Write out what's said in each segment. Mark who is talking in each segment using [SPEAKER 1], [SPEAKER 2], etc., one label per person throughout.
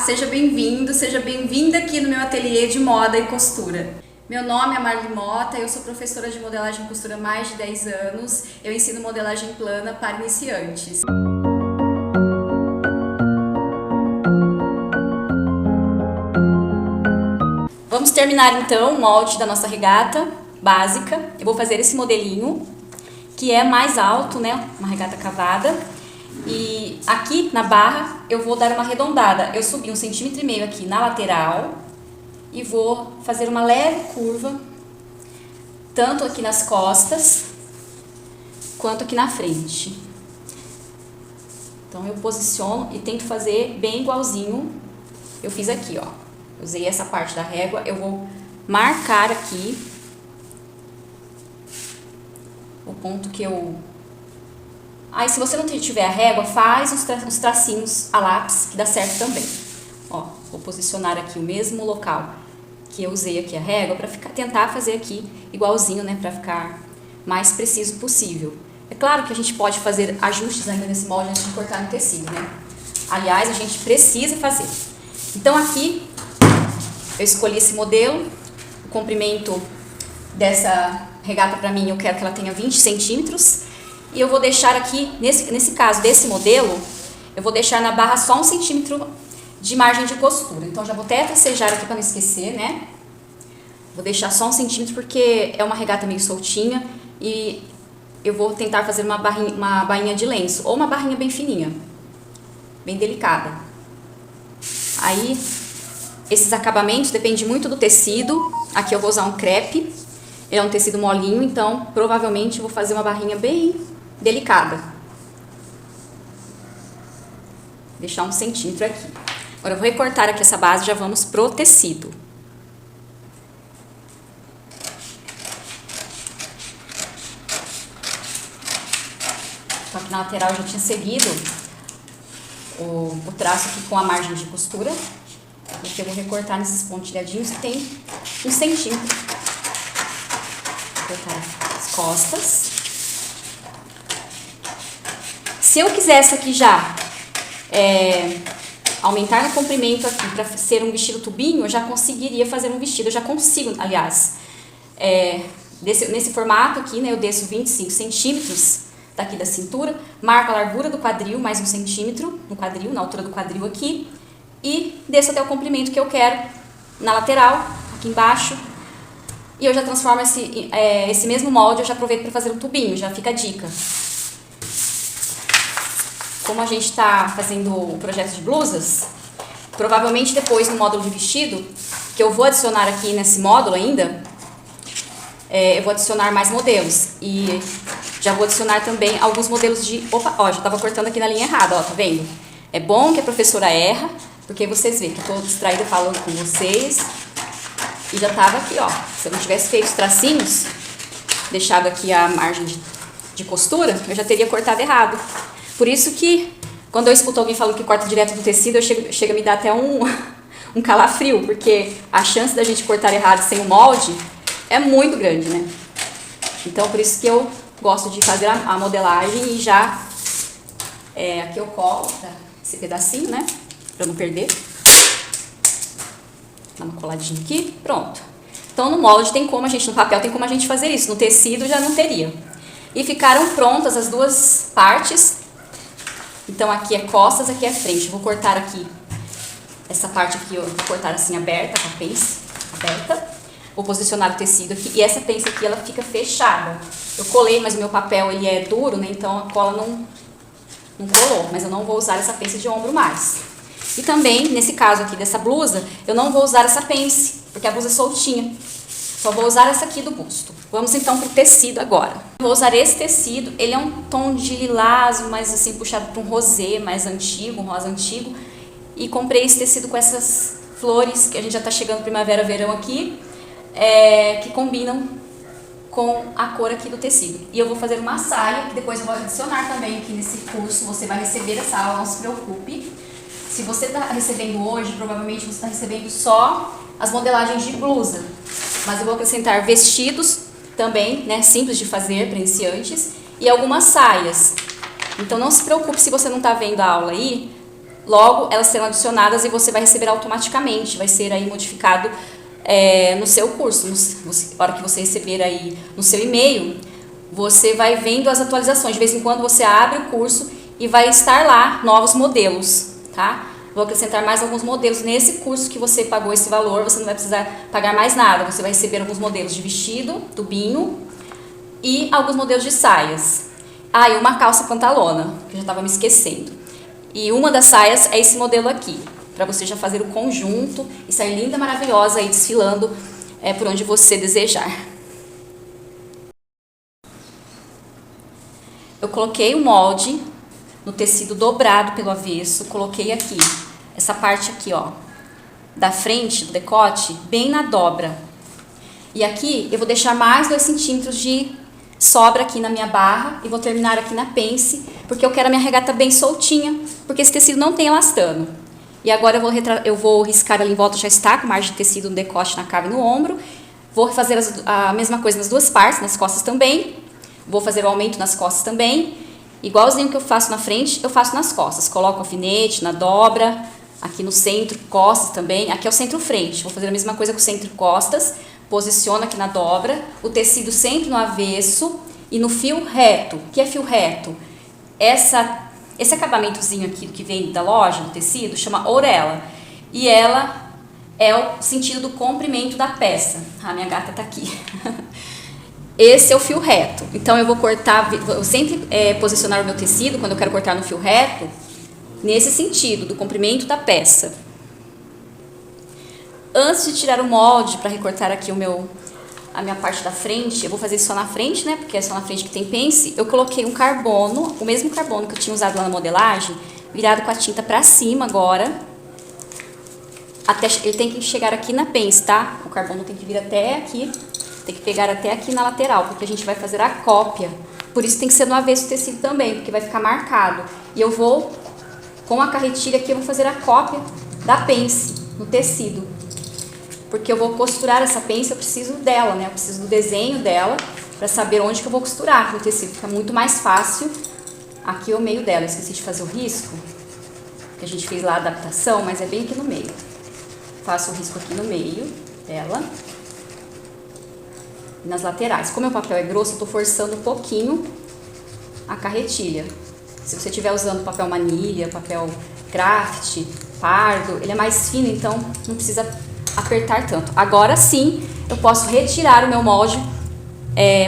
[SPEAKER 1] seja bem-vindo, seja bem-vinda aqui no meu ateliê de moda e costura. Meu nome é Marli Mota, eu sou professora de modelagem e costura há mais de 10 anos. Eu ensino modelagem plana para iniciantes. Vamos terminar então o molde da nossa regata básica. Eu vou fazer esse modelinho, que é mais alto, né? Uma regata cavada. E aqui na barra eu vou dar uma arredondada. Eu subi 1,5 cm aqui na lateral e vou fazer uma leve curva, tanto aqui nas costas quanto aqui na frente. Então eu posiciono e tento fazer bem igualzinho eu fiz aqui, ó. Usei essa parte da régua, eu vou marcar aqui o ponto que eu... Aí, se você não tiver a régua, faz uns tracinhos a lápis, que dá certo também. Ó, vou posicionar aqui o mesmo local que eu usei aqui a régua, para tentar fazer aqui igualzinho, né, para ficar mais preciso possível. É claro que a gente pode fazer ajustes ainda nesse molde antes de cortar no tecido, né? Aliás, a gente precisa fazer. Então, aqui, eu escolhi esse modelo, o comprimento dessa regata para mim, eu quero que ela tenha 20 centímetros. E eu vou deixar aqui, nesse caso desse modelo, eu vou deixar na barra só 1 centímetro de margem de costura. Então, já vou até tracejar aqui para não esquecer, né? Vou deixar só 1 centímetro porque é uma regata meio soltinha e eu vou tentar fazer uma bainha de lenço ou uma barrinha bem fininha, bem delicada. Aí, esses acabamentos dependem muito do tecido. Aqui eu vou usar um crepe, ele é um tecido molinho, então provavelmente eu vou fazer uma barrinha bem delicada. Deixar 1 centímetro aqui. Agora eu vou recortar aqui essa base e já vamos pro tecido. Então aqui na lateral eu já tinha seguido o traço aqui com a margem de costura. Aqui eu vou recortar nesses pontilhadinhos que tem 1 centímetro. Vou cortar as costas. Se eu quisesse aqui já aumentar no comprimento aqui para ser um vestido tubinho, eu já conseguiria fazer um vestido. Eu já consigo, aliás, nesse formato aqui, né, eu desço 25 centímetros daqui da cintura, marco a largura do quadril, mais 1 centímetro no quadril, na altura do quadril aqui, e desço até o comprimento que eu quero na lateral, aqui embaixo, e eu já transformo esse mesmo molde, eu já aproveito para fazer um tubinho, já fica a dica. Como a gente está fazendo o projeto de blusas, provavelmente depois no módulo de vestido, que eu vou adicionar aqui nesse módulo ainda, eu vou adicionar mais modelos. E já vou adicionar também alguns modelos de... Opa, ó, já estava cortando aqui na linha errada, ó, tá vendo? É bom que a professora erra, porque vocês veem que eu estou distraída falando com vocês. E já estava aqui, ó. Se eu não tivesse feito os tracinhos, deixado aqui a margem de costura, eu já teria cortado errado. Por isso que, quando eu escuto alguém falando que corta direto do tecido, chega a me dar até um calafrio, porque a chance da gente cortar errado sem o molde é muito grande, né? Então, por isso que eu gosto de fazer a modelagem e já... aqui eu colo esse pedacinho, né? Pra não perder. Dá uma coladinha aqui, pronto. Então, no molde tem como a gente, no papel tem como a gente fazer isso, no tecido já não teria. E ficaram prontas as duas partes. Então, aqui é costas, aqui é frente. Eu vou cortar aqui, essa parte aqui, eu vou cortar assim aberta, com a pence aberta. Vou posicionar o tecido aqui, e essa pence aqui, ela fica fechada. Eu colei, mas o meu papel, ele é duro, né? Então, a cola não colou, mas eu não vou usar essa pence de ombro mais. E também, nesse caso aqui dessa blusa, eu não vou usar essa pence, porque a blusa é soltinha. Só vou usar essa aqui do busto. Vamos então pro tecido agora. Vou usar esse tecido, ele é um tom de lilás, mais assim, puxado para um rosé mais antigo, um rosa antigo. E comprei esse tecido com essas flores, que a gente já tá chegando primavera, verão aqui, que combinam com a cor aqui do tecido. E eu vou fazer uma saia, que depois eu vou adicionar também aqui nesse curso. Você vai receber essa aula, não se preocupe. Se você está recebendo hoje, provavelmente você está recebendo só as modelagens de blusa. Mas eu vou acrescentar vestidos também, né, simples de fazer para iniciantes, e algumas saias. Então não se preocupe se você não está vendo a aula aí, logo elas serão adicionadas e você vai receber automaticamente, vai ser aí modificado no seu curso. Na hora que você receber aí no seu e-mail, você vai vendo as atualizações. De vez em quando você abre o curso e vai estar lá novos modelos, tá? Vou acrescentar mais alguns modelos nesse curso que você pagou esse valor, você não vai precisar pagar mais nada. Você vai receber alguns modelos de vestido, tubinho e alguns modelos de saias. Ah, e uma calça pantalona, que eu já estava me esquecendo. E uma das saias é esse modelo aqui, para você já fazer o conjunto e sair linda, maravilhosa aí desfilando por onde você desejar. Eu coloquei o molde no tecido dobrado pelo avesso, coloquei aqui, essa parte aqui, ó, da frente do decote, bem na dobra. E aqui eu vou deixar mais 2 centímetros de sobra aqui na minha barra e vou terminar aqui na pence, porque eu quero a minha regata bem soltinha, porque esse tecido não tem elastano. E agora eu vou riscar ali em volta, já está com margem de tecido no decote, na cava e no ombro. Vou fazer a mesma coisa nas duas partes, nas costas também. Vou fazer o aumento nas costas também. Igualzinho que eu faço na frente, eu faço nas costas. Coloco o alfinete na dobra, aqui no centro, costas também. Aqui é o centro frente, vou fazer a mesma coisa com o centro costas. Posiciono aqui na dobra, o tecido sempre no avesso e no fio reto. O que é fio reto? Esse acabamentozinho aqui que vem da loja, do tecido, chama orelha. E ela é o sentido do comprimento da peça. A minha gata tá aqui. Esse é o fio reto. Então eu vou cortar, eu sempre posicionar o meu tecido, quando eu quero cortar no fio reto, nesse sentido, do comprimento da peça. Antes de tirar o molde para recortar aqui a minha parte da frente, eu vou fazer isso só na frente, né? Porque é só na frente que tem pence. Eu coloquei um carbono, o mesmo carbono que eu tinha usado lá na modelagem, virado com a tinta para cima agora. Ele tem que chegar aqui na pence, tá? O carbono tem que vir até aqui, tem que pegar até aqui na lateral, porque a gente vai fazer a cópia. Por isso tem que ser no avesso o tecido também, porque vai ficar marcado. E eu vou, com a carretilha aqui, eu vou fazer a cópia da pence no tecido. Porque eu vou costurar essa pence, eu preciso dela, né? Eu preciso do desenho dela para saber onde que eu vou costurar no tecido. Fica muito mais fácil aqui o meio dela. Eu esqueci de fazer o risco, que a gente fez lá a adaptação, mas é bem aqui no meio. Faço o risco aqui no meio dela. E nas laterais. Como o papel é grosso, eu tô forçando um pouquinho a carretilha. Se você estiver usando papel manilha, papel craft, pardo, ele é mais fino, então não precisa apertar tanto. Agora sim, eu posso retirar o meu molde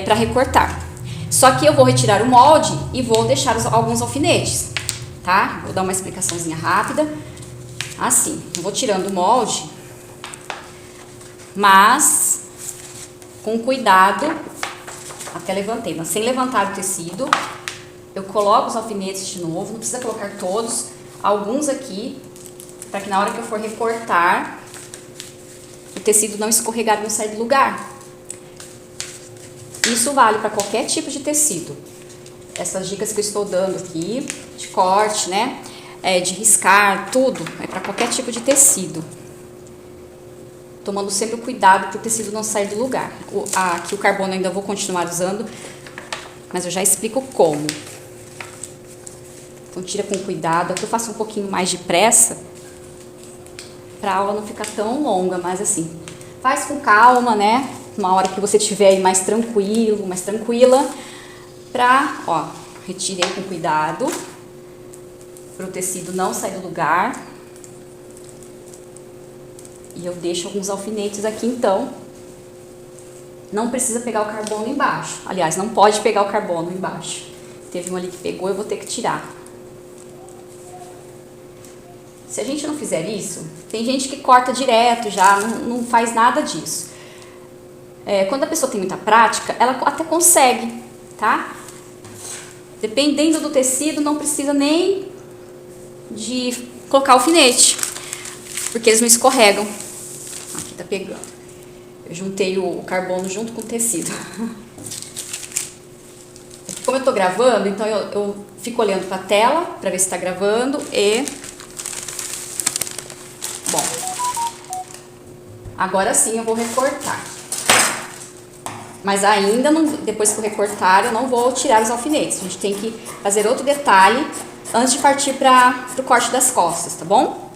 [SPEAKER 1] para recortar. Só que eu vou retirar o molde e vou deixar alguns alfinetes, tá? Vou dar uma explicaçãozinha rápida. Assim, eu vou tirando o molde, mas com cuidado, até levantei, mas sem levantar o tecido. Eu coloco os alfinetes de novo, não precisa colocar todos, alguns aqui, para que na hora que eu for recortar, o tecido não escorregar e não sair do lugar. Isso vale para qualquer tipo de tecido. Essas dicas que eu estou dando aqui, de corte, né? De riscar, tudo, é para qualquer tipo de tecido. Tomando sempre o cuidado para o tecido não sair do lugar. Aqui o carbono eu ainda vou continuar usando, mas eu já explico como. Então tira com cuidado. Aqui eu faço um pouquinho mais de pressa, para a aula não ficar tão longa, mas assim, faz com calma, né? Uma hora que você estiver aí mais tranquilo, mais tranquila, retirei com cuidado, para o tecido não sair do lugar. E eu deixo alguns alfinetes aqui, então, não precisa pegar o carbono embaixo. Aliás, não pode pegar o carbono embaixo. Teve um ali que pegou, eu vou ter que tirar. Se a gente não fizer isso, tem gente que corta direto já, não faz nada disso. Quando a pessoa tem muita prática, ela até consegue, tá? Dependendo do tecido, não precisa nem de colocar alfinete, porque eles não escorregam. Aqui tá pegando. Eu juntei o carbono junto com o tecido. Como eu tô gravando, então eu fico olhando pra tela pra ver se tá gravando e... Bom, agora sim eu vou recortar. Mas ainda, não, depois que eu recortar, eu não vou tirar os alfinetes. A gente tem que fazer outro detalhe antes de partir para o corte das costas, tá bom?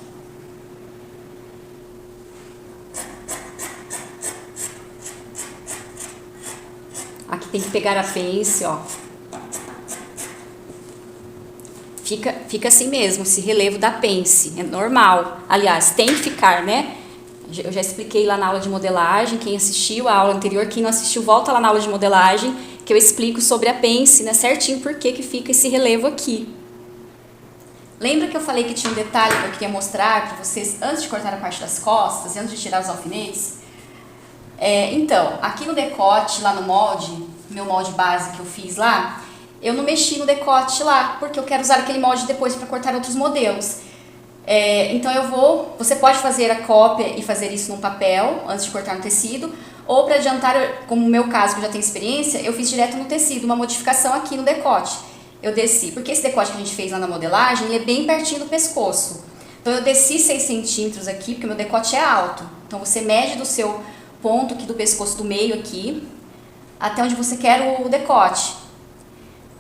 [SPEAKER 1] Aqui tem que pegar a pence, ó. Fica assim mesmo, esse relevo da pence, é normal. Aliás, tem que ficar, né? Eu já expliquei lá na aula de modelagem, quem assistiu a aula anterior, quem não assistiu, volta lá na aula de modelagem, que eu explico sobre a pence, né, certinho por que fica esse relevo aqui. Lembra que eu falei que tinha um detalhe que eu queria mostrar para vocês antes de cortar a parte das costas, antes de tirar os alfinetes? Então, aqui no decote, lá no molde, meu molde base que eu fiz lá, eu não mexi no decote lá, porque eu quero usar aquele molde depois para cortar outros modelos. Então você pode fazer a cópia e fazer isso num papel, antes de cortar no tecido, ou para adiantar, como no meu caso, que eu já tenho experiência, eu fiz direto no tecido, uma modificação aqui no decote. Eu desci, porque esse decote que a gente fez lá na modelagem, ele é bem pertinho do pescoço. Então eu desci 6 centímetros aqui, porque meu decote é alto. Então você mede do seu ponto aqui do pescoço, do meio aqui, até onde você quer o decote.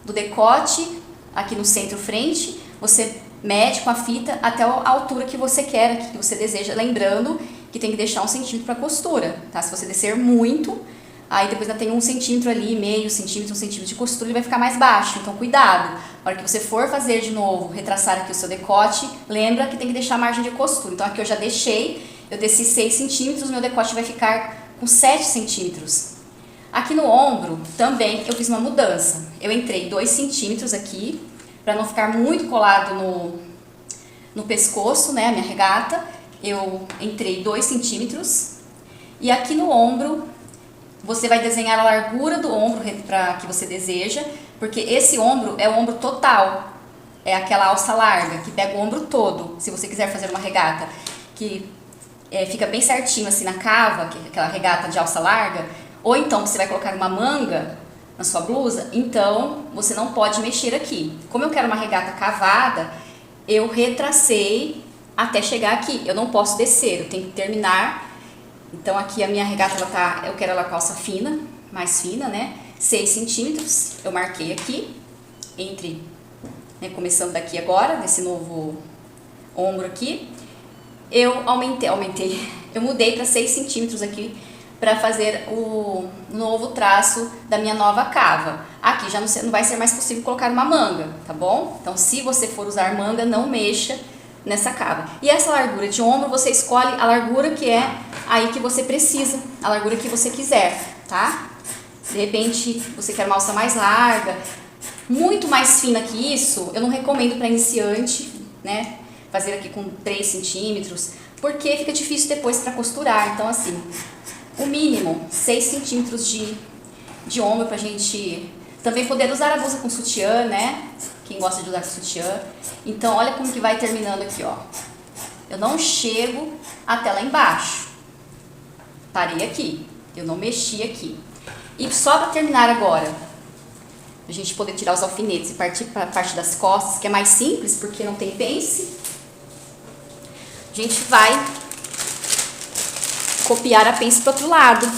[SPEAKER 1] Do decote, aqui no centro frente, você mede com a fita até a altura que você quer, que você deseja. Lembrando que tem que deixar 1 centímetro para costura, tá? Se você descer muito, aí depois ainda tem 1 centímetro ali, meio centímetro, 1 centímetro de costura, ele vai ficar mais baixo. Então cuidado, na hora que você for fazer de novo, retraçar aqui o seu decote, lembra que tem que deixar a margem de costura. Então aqui eu já deixei, eu desci 6 centímetros, meu decote vai ficar com 7 centímetros. Aqui no ombro, também, eu fiz uma mudança. Eu entrei 2 centímetros aqui, para não ficar muito colado no pescoço, né, a minha regata. Eu entrei 2 centímetros. E aqui no ombro, você vai desenhar a largura do ombro que você deseja, porque esse ombro é o ombro total. É aquela alça larga, que pega o ombro todo, se você quiser fazer uma regata, que fica bem certinho assim na cava, aquela regata de alça larga. Ou então você vai colocar uma manga na sua blusa, então você não pode mexer aqui. Como eu quero uma regata cavada, eu retracei até chegar aqui. Eu não posso descer, eu tenho que terminar. Então aqui a minha regata, eu quero ela calça fina, mais fina, né? 6 centímetros, eu marquei aqui, começando daqui agora, nesse novo ombro aqui. Eu eu mudei para 6 centímetros aqui, para fazer o novo traço da minha nova cava. Aqui já não vai ser mais possível colocar uma manga, tá bom? Então, se você for usar manga, não mexa nessa cava. E essa largura de ombro, você escolhe a largura que é aí que você precisa, a largura que você quiser, tá? De repente, você quer uma alça mais larga, muito mais fina que isso, eu não recomendo para iniciante, né? Fazer aqui com 3 centímetros, porque fica difícil depois para costurar. Então, assim, o mínimo 6 centímetros de ombro pra gente também poder usar a blusa com sutiã, né? Quem gosta de usar sutiã. Então, olha como que vai terminando aqui, ó. Eu não chego até lá embaixo. Parei aqui. Eu não mexi aqui. E só para terminar agora, a gente poder tirar os alfinetes e partir para a parte das costas, que é mais simples, porque não tem pence. A gente vai copiar a pence para o outro lado.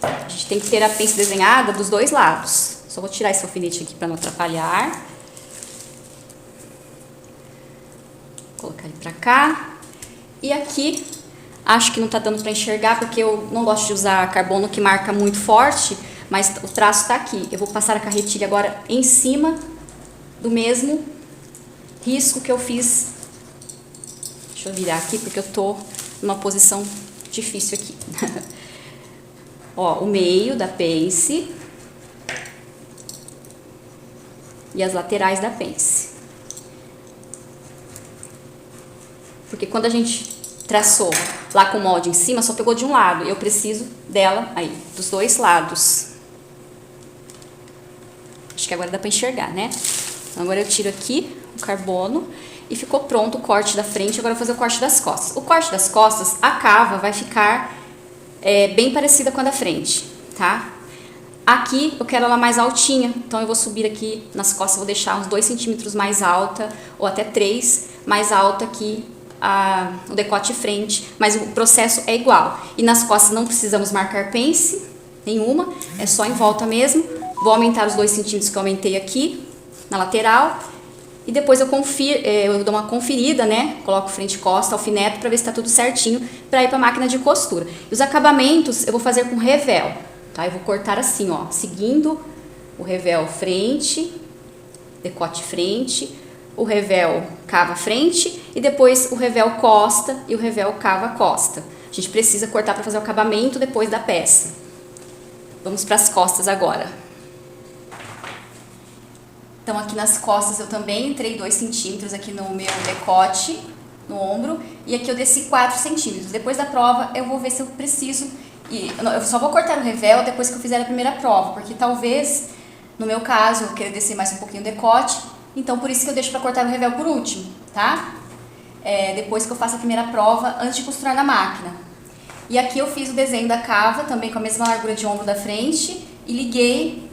[SPEAKER 1] A gente tem que ter a pence desenhada dos dois lados. Só vou tirar esse alfinete aqui para não atrapalhar. Vou colocar ele para cá. E aqui, acho que não tá dando para enxergar, porque eu não gosto de usar carbono que marca muito forte, mas o traço tá aqui. Eu vou passar a carretilha agora em cima do mesmo risco que eu fiz. Deixa eu virar aqui, porque eu tô numa posição difícil aqui. Ó, o meio da pence e as laterais da pence. Porque quando a gente traçou lá com o molde em cima, só pegou de um lado. Eu preciso dela aí, dos dois lados. Acho que agora dá pra enxergar, né? Então, agora eu tiro aqui o carbono e ficou pronto o corte da frente. Agora eu vou fazer o corte das costas. O corte das costas, a cava vai ficar bem parecida com a da frente, tá? Aqui eu quero ela mais altinha, então eu vou subir aqui nas costas, vou deixar uns 2 centímetros mais alta, ou até 3 mais alta aqui o decote frente, mas o processo é igual. E nas costas não precisamos marcar pence nenhuma, é só em volta mesmo. Vou aumentar os 2 centímetros que eu aumentei aqui na lateral e depois eu dou uma conferida, né? Coloco frente e costa, alfineto para ver se está tudo certinho para ir para a máquina de costura. E os acabamentos eu vou fazer com revel, tá? Eu vou cortar assim, ó, seguindo o revel frente, decote frente, o revel cava frente e depois o revel costa e o revel cava costa. A gente precisa cortar para fazer o acabamento depois da peça. Vamos para as costas agora. Então aqui nas costas eu também entrei 2 centímetros aqui no meu decote, no ombro, e aqui eu desci 4 centímetros. Depois da prova eu vou ver se eu preciso, eu só vou cortar o revel depois que eu fizer a primeira prova, porque talvez, no meu caso, eu queira descer mais um pouquinho o decote, então por isso que eu deixo para cortar o revel por último, tá? Depois que eu faço a primeira prova, antes de costurar na máquina. E aqui eu fiz o desenho da cava, também com a mesma largura de ombro da frente, e liguei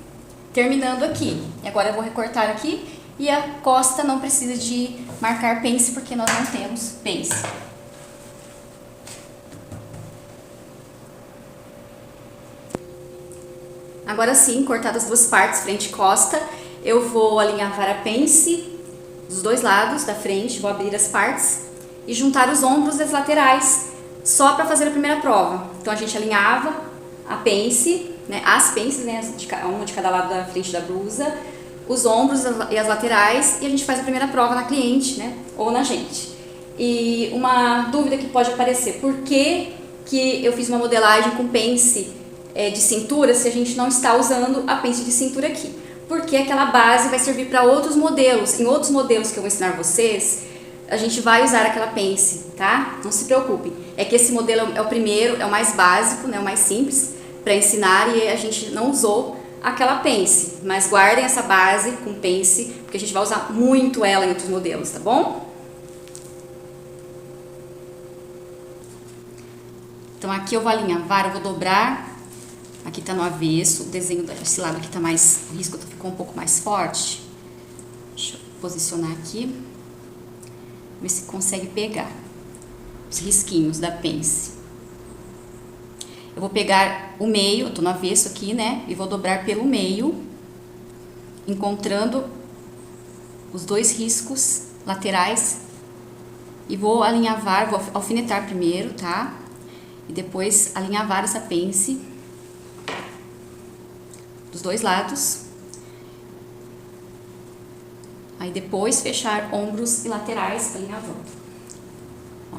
[SPEAKER 1] terminando aqui. E agora eu vou recortar aqui, e a costa não precisa de marcar pence, porque nós não temos pence. Agora sim, cortadas as duas partes, frente e costa, eu vou alinhavar a pence dos dois lados da frente, vou abrir as partes e juntar os ombros e as laterais, só para fazer a primeira prova. Então a gente alinhava a pence, né, as pences, né, uma de cada lado da frente da blusa, os ombros e as laterais, e a gente faz a primeira prova na cliente, né, ou na gente. E uma dúvida que pode aparecer, por que eu fiz uma modelagem com pence de cintura se a gente não está usando a pence de cintura aqui? Porque aquela base vai servir para outros modelos. Em outros modelos que eu vou ensinar vocês, a gente vai usar aquela pence, tá? Não se preocupem. É que esse modelo é o primeiro, é o mais básico, né, o mais simples para ensinar, e a gente não usou aquela pence. Mas guardem essa base com pence, porque a gente vai usar muito ela em outros modelos, tá bom? Então aqui eu vou alinhavar, eu vou dobrar. Aqui tá no avesso, o desenho desse lado aqui tá mais, o risco ficou um pouco mais forte. Deixa eu posicionar aqui, ver se consegue pegar os risquinhos da pence. Eu vou pegar o meio, eu tô no avesso aqui, né, e vou dobrar pelo meio, encontrando os 2 riscos laterais, e vou alinhavar, vou alfinetar primeiro, tá? E depois alinhavar essa pence dos 2 lados. Aí depois fechar ombros e laterais alinhavando. Ó,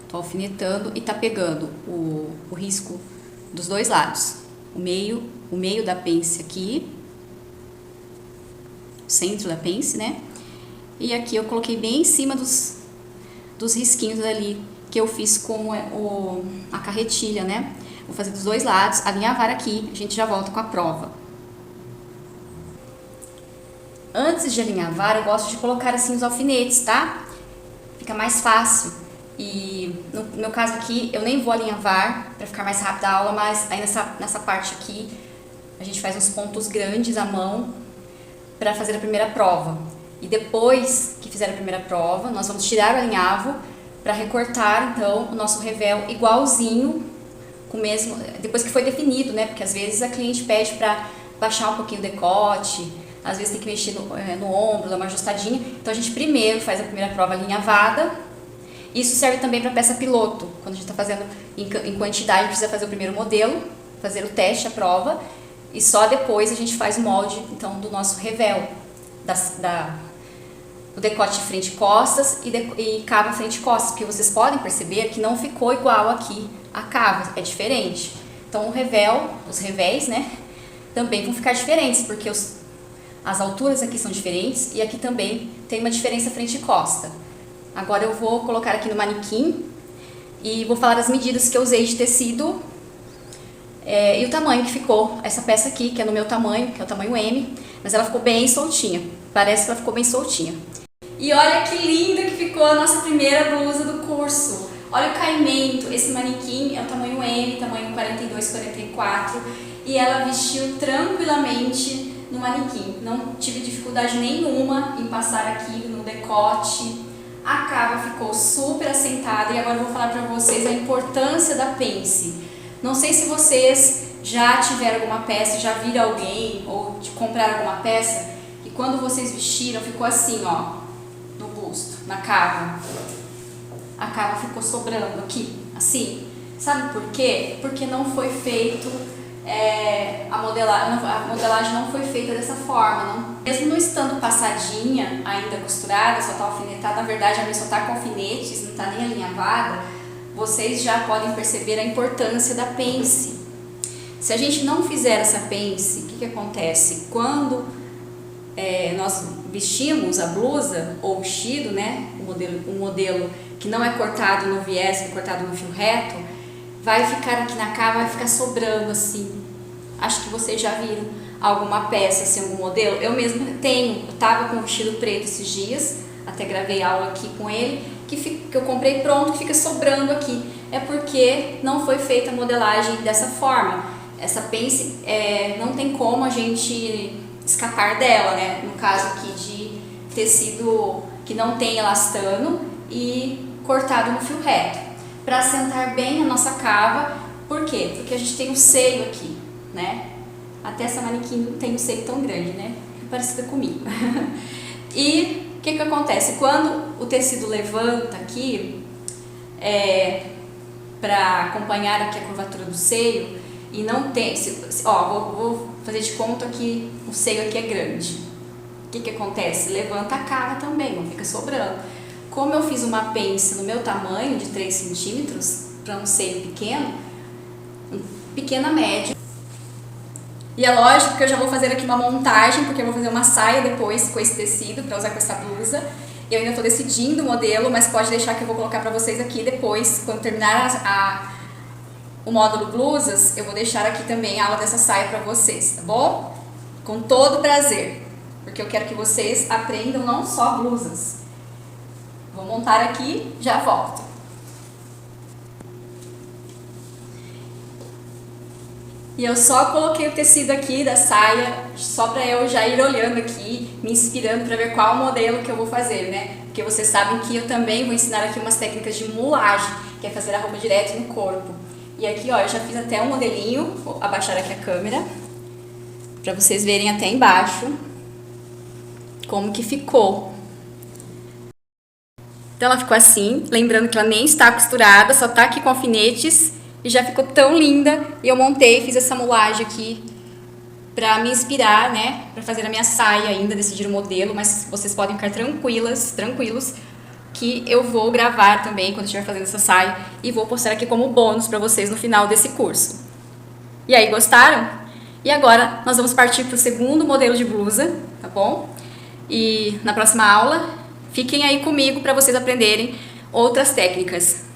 [SPEAKER 1] tô alfinetando e tá pegando o risco dos 2 lados. O meio da pence aqui, o centro da pence, né? E aqui eu coloquei bem em cima dos risquinhos ali que eu fiz com a carretilha, né? Vou fazer dos 2 lados, alinhavar aqui, a gente já volta com a prova. Antes de alinhavar, eu gosto de colocar assim os alfinetes, tá? Fica mais fácil. E no meu caso aqui, eu nem vou alinhavar para ficar mais rápida a aula, mas aí nessa parte aqui, a gente faz uns pontos grandes à mão para fazer a primeira prova. E depois que fizer a primeira prova, nós vamos tirar o alinhavo para recortar, então, o nosso revel igualzinho, depois que foi definido, né? Porque às vezes a cliente pede para baixar um pouquinho o decote, às vezes tem que mexer no ombro, dar uma ajustadinha. Então a gente primeiro faz a primeira prova alinhavada. Isso serve também para peça piloto. Quando a gente está fazendo em quantidade, a gente precisa fazer o primeiro modelo, fazer o teste, a prova, e só depois a gente faz o molde, então, do nosso revel, o decote frente e costas e cava frente e costas, porque vocês podem perceber que não ficou igual aqui a cava, é diferente. Então os revéis, né, também vão ficar diferentes, porque as alturas aqui são diferentes e aqui também tem uma diferença frente e costa. Agora eu vou colocar aqui no manequim e vou falar as medidas que eu usei de tecido e o tamanho que ficou essa peça aqui, que é no meu tamanho, que é o tamanho M, mas ela ficou bem soltinha, parece que ela ficou bem soltinha. E olha que linda que ficou a nossa primeira blusa do curso. Olha o caimento, esse manequim é o tamanho M, tamanho 42, 44, e ela vestiu tranquilamente no manequim. Não tive dificuldade nenhuma em passar aqui no decote. A cava ficou super assentada e agora eu vou falar para vocês a importância da pence. Não sei se vocês já tiveram alguma peça, já viram alguém ou compraram alguma peça que quando vocês vestiram, ficou assim, ó, no busto, na cava. A cava ficou sobrando aqui, assim. Sabe por quê? Porque não foi feito, a modelagem não foi feita dessa forma. Não. Mesmo não estando passadinha, ainda costurada, só tá alfinetada, na verdade a minha só tá com alfinetes, não tá nem alinhavada, vocês já podem perceber a importância da pence. Se a gente não fizer essa pence, o que acontece? Quando nós vestimos a blusa ou o vestido, né, o modelo que não é cortado no viés, que é cortado no fio reto, vai ficar aqui na cava, vai ficar sobrando assim. Acho que vocês já viram alguma peça, assim, algum modelo. Eu mesma tenho, eu tava com um vestido preto esses dias, até gravei aula aqui com ele, que eu comprei pronto, que fica sobrando aqui. É porque não foi feita a modelagem dessa forma. Essa pence, não tem como a gente escapar dela, né? No caso aqui de tecido que não tem elastano e cortado no fio reto. Para assentar bem a nossa cava, por quê? Porque a gente tem um seio aqui, né? Até essa manequim não tem um seio tão grande, né? Parecida comigo. E o que acontece? Quando o tecido levanta aqui, para acompanhar aqui a curvatura do seio, e não tem, vou fazer de conta que o seio aqui é grande. O que acontece? Levanta a cava também, não fica sobrando. Como eu fiz uma pence no meu tamanho, de 3 centímetros, para um seio pequeno, pequena média. E é lógico que eu já vou fazer aqui uma montagem, porque eu vou fazer uma saia depois com esse tecido, para usar com essa blusa. Eu ainda estou decidindo o modelo, mas pode deixar que eu vou colocar para vocês aqui depois, quando terminar o módulo blusas, eu vou deixar aqui também a aula dessa saia para vocês, tá bom? Com todo prazer, porque eu quero que vocês aprendam não só blusas. Vou montar aqui, já volto. E eu só coloquei o tecido aqui da saia, só para eu já ir olhando aqui, me inspirando para ver qual modelo que eu vou fazer, né? Porque vocês sabem que eu também vou ensinar aqui umas técnicas de mulagem, que é fazer a roupa direto no corpo. E aqui, ó, eu já fiz até um modelinho, vou abaixar aqui a câmera, para vocês verem até embaixo como que ficou. Então ela ficou assim, lembrando que ela nem está costurada, só tá aqui com alfinetes e já ficou tão linda. E eu montei, fiz essa mulagem aqui pra me inspirar, né, pra fazer a minha saia ainda, decidir o modelo, mas vocês podem ficar tranquilos, que eu vou gravar também quando estiver fazendo essa saia e vou postar aqui como bônus pra vocês no final desse curso. E aí, gostaram? E agora nós vamos partir pro segundo modelo de blusa, tá bom? E na próxima aula, fiquem aí comigo para vocês aprenderem outras técnicas.